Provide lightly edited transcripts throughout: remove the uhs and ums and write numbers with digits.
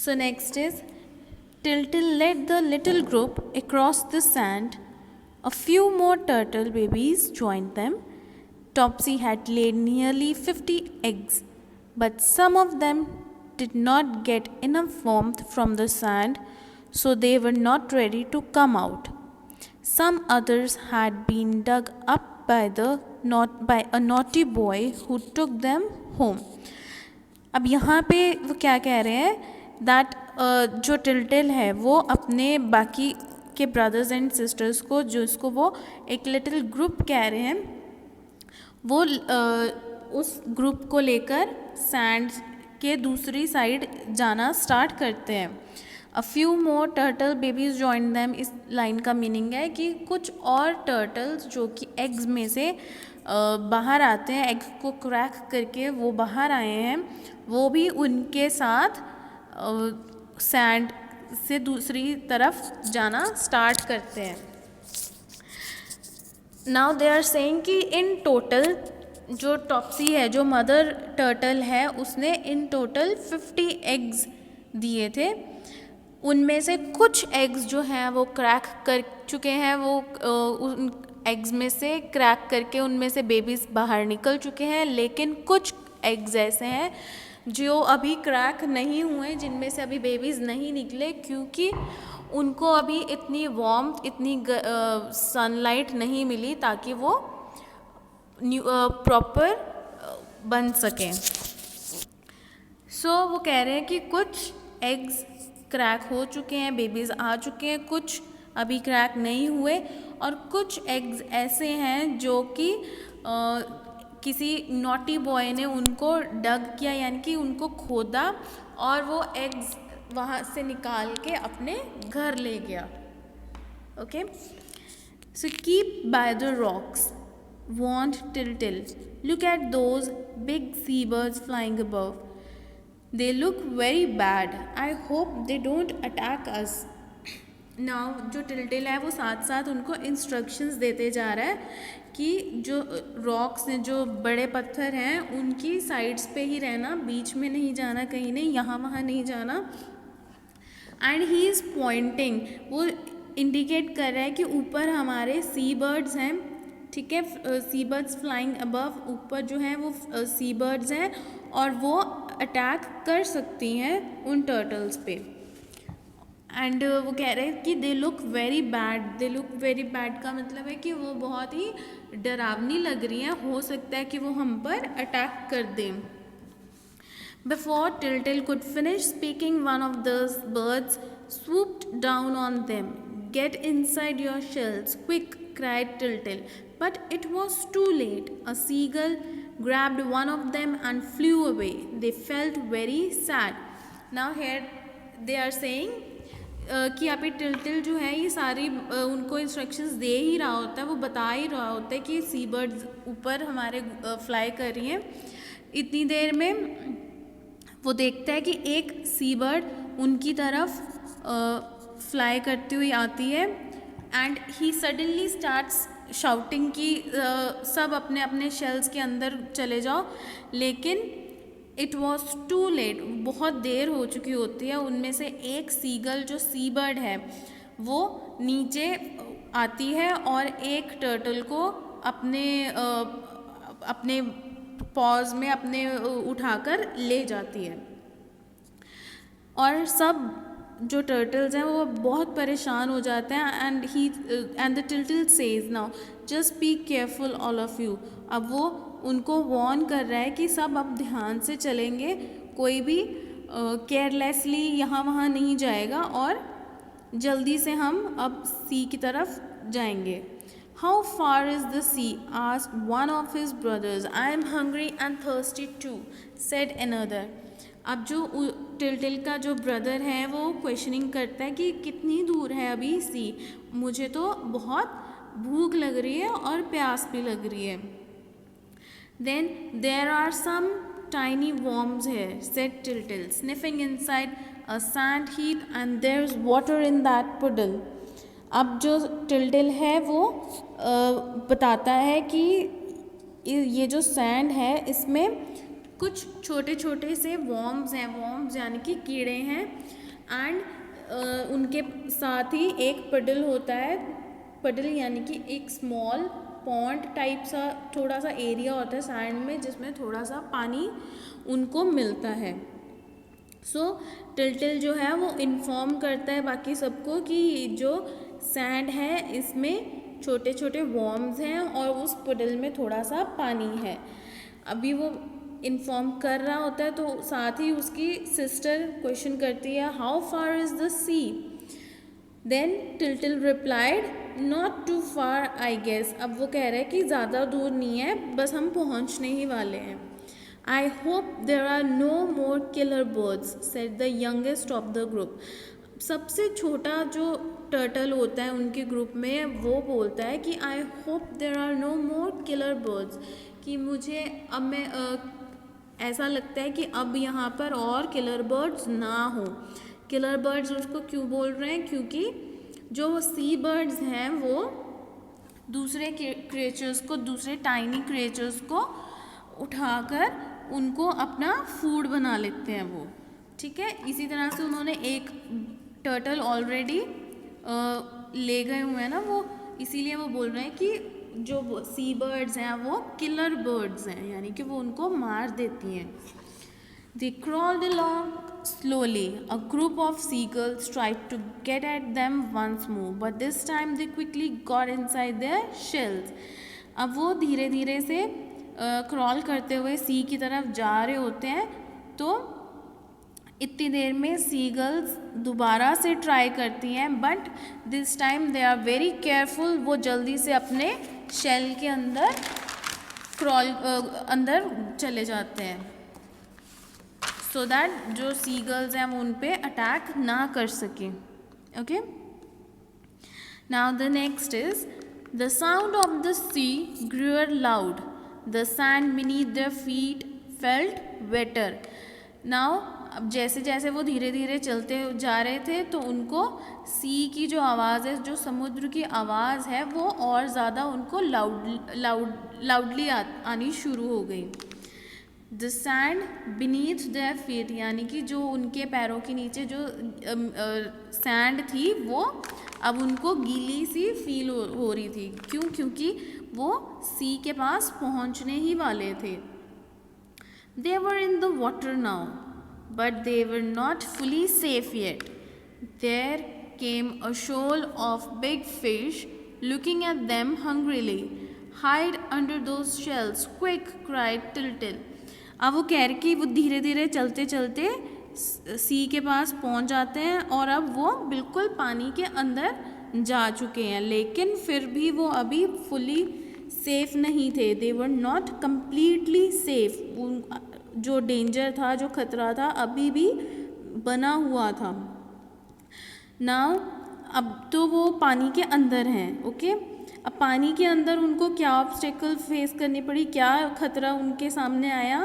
So next is Tiltil led the little group across the sand. A few more turtle babies joined them. Topsy had laid nearly 50 eggs, but some of them did not get enough warmth from the sand, so they were not ready to come out. Some others had been dug up by a naughty boy who took them home. अब यहाँ पे वो क्या कह रहे हैं that जो टिल्टिल है वो अपने बाकी के ब्रदर्स एंड सिस्टर्स को जिसको वो एक लिटिल ग्रुप कह रहे हैं वो उस ग्रुप को लेकर सैंड के दूसरी साइड जाना स्टार्ट करते हैं. A few more turtle babies join them. इस लाइन का मीनिंग है कि कुछ और टर्टल्स जो कि एग्स में से बाहर आते हैं, एग को क्रैक करके वो बाहर आए हैं, वो भी उनके साथ सैंड से दूसरी तरफ जाना स्टार्ट करते हैं. नाउ दे आर सेइंग कि इन टोटल जो टॉप्सी है, जो मदर टर्टल है, उसने इन टोटल 50 एग्स दिए थे. उनमें से कुछ एग्स जो हैं वो क्रैक कर चुके हैं, वो उन एग्स में से क्रैक करके उनमें से बेबीज़ बाहर निकल चुके हैं, लेकिन कुछ एग्स ऐसे हैं जो अभी क्रैक नहीं हुए, जिनमें से अभी बेबीज़ नहीं निकले, क्योंकि उनको अभी इतनी वार्मथ, इतनी सनलाइट नहीं मिली ताकि वो प्रॉपर बन सकें. सो वो कह रहे हैं कि कुछ एग्स क्रैक हो चुके हैं, बेबीज़ आ चुके हैं, कुछ अभी क्रैक नहीं हुए, और कुछ एग्स ऐसे हैं जो कि किसी नॉटी बॉय ने उनको डग किया, यानी कि उनको खोदा और वो एग्स वहाँ से निकाल के अपने घर ले गया. Okay, so keep by the rocks warned Tiltil. Look at those big seabirds flying above. They look very bad. I hope they don't attack us. Now जो टिल्टिल है वो साथ साथ उनको इंस्ट्रक्शंस देते जा रहा है कि जो रॉक्स हैं, जो बड़े पत्थर हैं, उनकी साइड्स पे ही रहना, बीच में नहीं जाना, कहीं नहीं, यहाँ वहाँ नहीं जाना. एंड ही इज़ पॉइंटिंग, वो इंडिकेट कर रहा है कि ऊपर हमारे सी बर्ड्स हैं. ठीक है, सी बर्ड्स फ्लाइंग अबव, ऊपर जो हैं वो सी बर्ड्स हैं और वो अटैक कर सकती हैं उन टर्टल्स पे. एंड वो कह रहे हैं कि they look very bad. They look very bad का मतलब है कि वो बहुत ही डरावनी लग रही हैं, हो सकता है कि वो हम पर अटैक कर दें. Before Tiltil could finish speaking, one of those birds swooped down on them. Get inside your shells, quick, cried Tiltil. But it was too late. A seagull grabbed one of them and flew away. They felt very sad. Now here they are saying कि यहाँ पे टिल्टिल जो है ये सारी उनको instructions दे ही रहा होता है, वो बता ही रहा होता है कि सी बर्ड्स ऊपर हमारे फ्लाई कर रही हैं. इतनी देर में वो देखता है कि एक सी बर्ड उनकी तरफ फ्लाई करती हुई आती है. And he suddenly starts shouting कि सब अपने अपने शेल्स के अंदर चले जाओ, लेकिन इट वॉज टू लेट. बहुत देर हो चुकी होती है. उनमें से एक सीगल जो सी बर्ड है वो नीचे आती है और एक टर्टल को अपने पॉज में अपने उठाकर ले जाती है. और सब जो टर्टल्स हैं वो बहुत परेशान हो जाते हैं. And the Tyltyl says now just be careful all of you. अब वो उनको वॉर्न कर रहा है कि सब अब ध्यान से चलेंगे, कोई भी केयरलेसली यहाँ वहाँ नहीं जाएगा और जल्दी से हम अब सी की तरफ जाएंगे. How far is the sea? asked one of his brothers. I am hungry and thirsty too, said another. अब जो टिल्टिल का जो ब्रदर है वो क्वेश्चनिंग करता है कि कितनी दूर है अभी सी, मुझे तो बहुत भूख लग रही है और प्यास भी लग रही है. Then there are some tiny worms here, said Tiltil, sniffing inside a sand heap, and there's water in that puddle. अब जो टिल्टिल है वो बताता है कि ये जो सैंड है इसमें कुछ छोटे छोटे से वॉर्म्स हैं, वॉर्म्स यानी कि कीड़े हैं, एंड उनके साथ ही एक पडल होता है, पडल यानी कि एक स्मॉल पॉन्ड टाइप सा थोड़ा सा एरिया होता है सैंड में जिसमें थोड़ा सा पानी उनको मिलता है। सो टिल्टिल जो है वो इन्फॉर्म करता है बाकी सबको कि जो सैंड है इसमें छोटे छोटे वॉर्म्स हैं और उस पुडल में थोड़ा सा पानी है। अभी वो इन्फॉर्म कर रहा होता है तो साथ ही उसकी सिस्टर क्वेश्चन करती है, how far is the sea? Then Tyltyl replied, not too far I guess. अब वो कह रहा है कि ज़्यादा दूर नहीं है, बस हम पहुंचने ही वाले हैं। I hope there are no more killer birds, said the youngest of the group. सबसे छोटा जो टर्टल होता है उनके ग्रुप में वो बोलता है कि I hope there are no more killer birds, कि मुझे अब मैं ऐसा लगता है कि अब यहाँ पर और किलर बर्ड्स ना हो। किलर बर्ड्स उसको क्यों बोल रहे हैं? क्योंकि जो सी बर्ड्स हैं वो दूसरे क्रिएचर्स को, दूसरे टाइनी क्रिएचर्स को उठाकर उनको अपना फूड बना लेते हैं वो, ठीक है। इसी तरह से उन्होंने एक टर्टल ऑलरेडी ले गए हुए हैं ना वो, इसीलिए वो बोल रहे हैं कि जो सी बर्ड्स हैं वो किलर बर्ड्स हैं, यानी कि वो उनको मार देती हैं। They crawled along slowly. A group of seagulls tried to get at them once more, but this time they quickly got inside their shells. अब वो धीरे धीरे से क्रॉल करते हुए सी की तरफ जा रहे होते हैं, तो इतनी देर में सीगल्स दोबारा से ट्राई करती हैं, but this time they are very careful. वो जल्दी से अपने शेल के अंदर अंदर चले जाते हैं सो दैट जो सीगल्स हैं वो उन पे अटैक ना कर सकें। Okay, now the next is the sound of the sea grew loud, the sand beneath their feet felt wetter. Now अब जैसे जैसे वो धीरे धीरे चलते जा रहे थे तो उनको सी की जो आवाज़ है, जो समुद्र की आवाज़ है, वो और ज़्यादा उनको लाउडली आनी शुरू हो गई। The sand beneath their feet, यानी कि जो उनके पैरों के नीचे जो सैंड थी वो अब उनको गीली सी फील हो रही थी। क्यों? क्योंकि वो सी के पास पहुंचने ही वाले थे। They were in the water now, but they were not fully safe yet. There came a shoal of big fish looking at them hungrily. Hide under those shells, quick, cried Tiltil. अब वो कह रहे कि वो धीरे धीरे चलते चलते सी के पास पहुंच जाते हैं और अब वो बिल्कुल पानी के अंदर जा चुके हैं, लेकिन फिर भी वो अभी फुली सेफ नहीं थे। They were not completely safe. जो डेंजर था, जो खतरा था, अभी भी बना हुआ था। नाउ अब तो वो पानी के अंदर हैं। ओके, अब पानी के अंदर उनको क्या ऑब्स्टेकल फेस करनी पड़ी, क्या खतरा उनके सामने आया?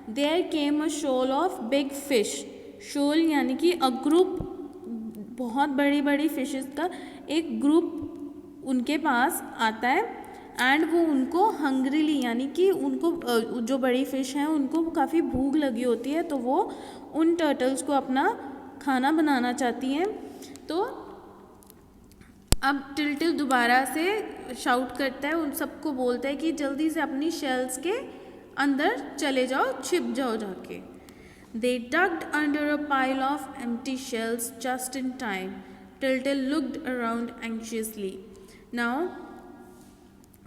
There came a shoal of big fish. Shoal यानी कि अ ग्रुप, बहुत बड़ी बड़ी फिशेस का एक ग्रुप उनके पास आता है, एंड वो उनको हंग्रीली यानी कि उनको जो बड़ी फ़िश हैं उनको काफ़ी भूख लगी होती है, तो वो उन टर्टल्स को अपना खाना बनाना चाहती हैं। तो अब टिल्टिल दोबारा से शाउट करता है, उन सबको बोलता है कि जल्दी से अपनी शेल्स के अंदर चले जाओ, छिप जाओ जाके। They dug under a pile of empty shells just in time. Tyltyl looked around anxiously. Now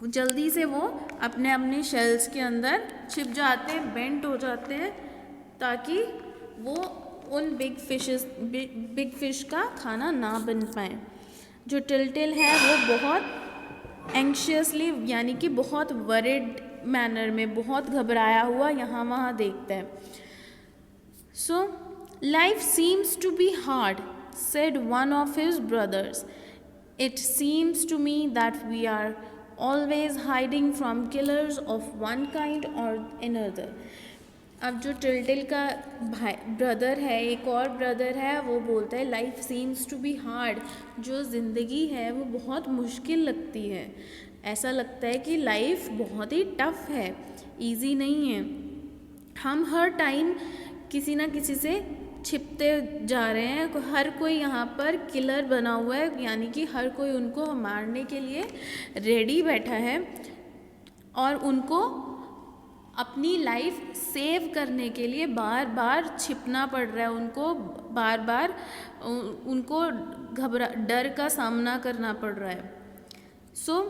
जल्दी से वो अपने अपने शेल्स के अंदर छिप जाते हैं, बेंट हो जाते हैं, ताकि वो उन बिग फिश का खाना ना बन पाए। जो टिल्टिल है वो बहुत एंग्शियसली यानी कि बहुत वरिड मैनर में, बहुत घबराया हुआ यहाँ वहाँ देखता है। So life seems to be hard, said one of his brothers. It seems to me that we are always hiding from killers of one kind or another. अब जो टिल्टिल का ब्रदर है, एक और ब्रदर है, वो बोलता है life seems to be hard, जो ज़िंदगी है वो बहुत मुश्किल लगती है। ऐसा लगता है कि लाइफ बहुत ही टफ है, ईजी नहीं है। हम हर टाइम किसी ना किसी से छिपते जा रहे हैं। हर कोई यहाँ पर किलर बना हुआ है, यानी कि हर कोई उनको मारने के लिए रेडी बैठा है और उनको अपनी लाइफ सेव करने के लिए बार बार छिपना पड़ रहा है, उनको बार बार उनको डर का सामना करना पड़ रहा है। So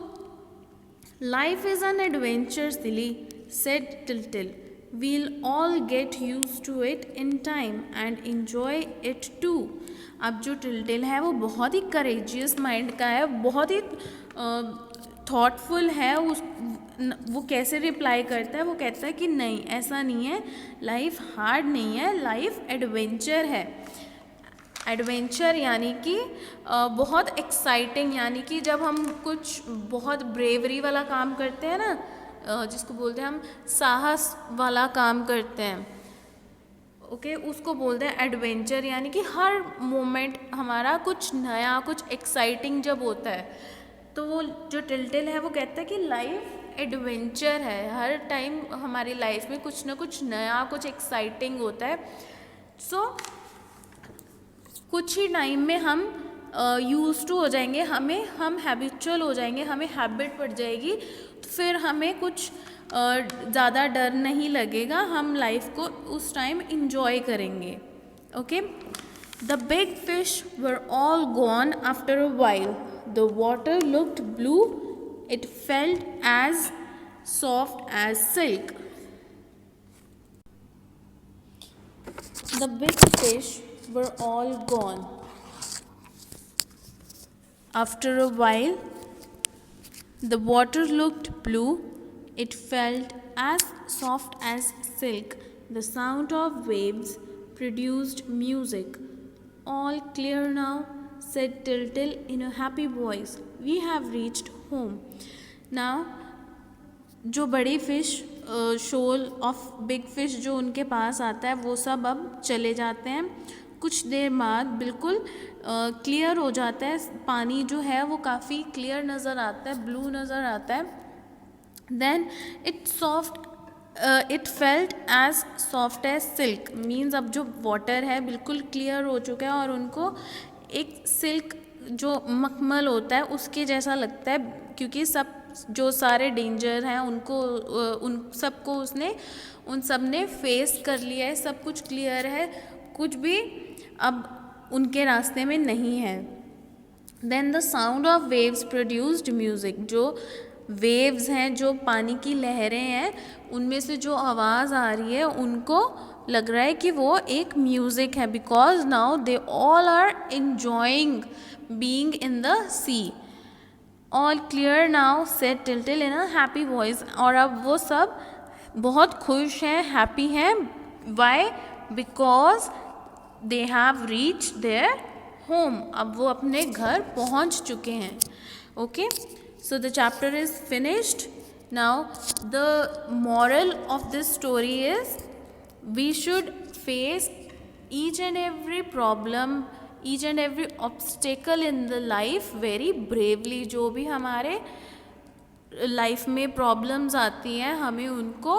life is an adventure silly, said Tiltil. We'll all get used to it in time and enjoy it too. अब जो टिल्टिल है वो बहुत ही करेजियस माइंड का है, बहुत ही थॉटफुल है। वो कैसे रिप्लाई करता है, वो कहता है कि नहीं, ऐसा नहीं है, लाइफ हार्ड नहीं है, लाइफ एडवेंचर है। एडवेंचर यानी कि बहुत एक्साइटिंग, यानी कि जब हम कुछ बहुत ब्रेवरी वाला काम करते हैं ना, जिसको बोलते हैं हम साहस वाला काम करते हैं, ओके, उसको बोलते हैं एडवेंचर। यानी कि हर मोमेंट हमारा कुछ नया, कुछ एक्साइटिंग जब होता है, तो वो जो टिल्टिल है वो कहता है कि लाइफ एडवेंचर है, हर टाइम हमारी लाइफ में कुछ ना कुछ नया, कुछ एक्साइटिंग होता है। सो कुछ ही टाइम में हम यूज टू हो जाएंगे, हम हैबिचुअल हो जाएंगे, हमें हैबिट पड़ जाएगी, तो फिर हमें कुछ ज़्यादा डर नहीं लगेगा, हम लाइफ को उस टाइम इंजॉय करेंगे। Okay, the big fish were all gone after a while, the water looked blue, it felt as soft as silk. The big fish were all gone. After a while, the water looked blue. It felt as soft as silk. The sound of waves produced music. All clear now, said Tiltil in a happy voice. We have reached home. Now, जो बड़ी fish, shoal of big fish जो उनके पास आता है, वो सब अब चले जाते हैं। कुछ देर बाद बिल्कुल क्लियर हो जाता है, पानी जो है वो काफ़ी क्लियर नज़र आता है, ब्लू नज़र आता है। Then it felt as soft as silk, means अब जो वाटर है बिल्कुल क्लियर हो चुका है और उनको एक सिल्क जो मखमल होता है उसके जैसा लगता है, क्योंकि सब जो सारे डेंजर हैं उनको उन सबको उसने उन सब ने फेस कर लिया है, सब कुछ क्लियर है, कुछ भी अब उनके रास्ते में नहीं है। Then the sound of waves produced music, जो वेव्स हैं, जो पानी की लहरें हैं, उनमें से जो आवाज़ आ रही है उनको लग रहा है कि वो एक म्यूज़िक है, because now they all are enjoying being in the sea. All clear now, said Tyltyl in a happy voice, और अब वो सब बहुत खुश हैं, हैप्पी हैं। Why? Because they have reached their home, अब वो अपने घर पहुंच चुके हैं। Okay, so the chapter is finished. Now the moral of this story is we should face each and every problem, each and every obstacle in the life very bravely. जो भी हमारे लाइफ में प्रॉब्लम्स आती हैं, हमें उनको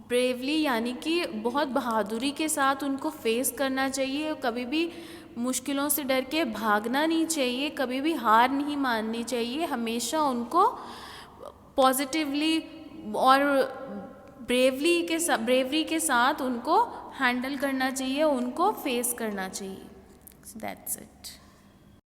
bravely यानी कि बहुत बहादुरी के साथ उनको फेस करना चाहिए। कभी भी मुश्किलों से डर के भागना नहीं चाहिए, कभी भी हार नहीं माननी चाहिए, हमेशा उनको पॉजिटिवली और ब्रेवरी के साथ उनको हैंडल करना चाहिए, उनको फेस करना चाहिए। That's it.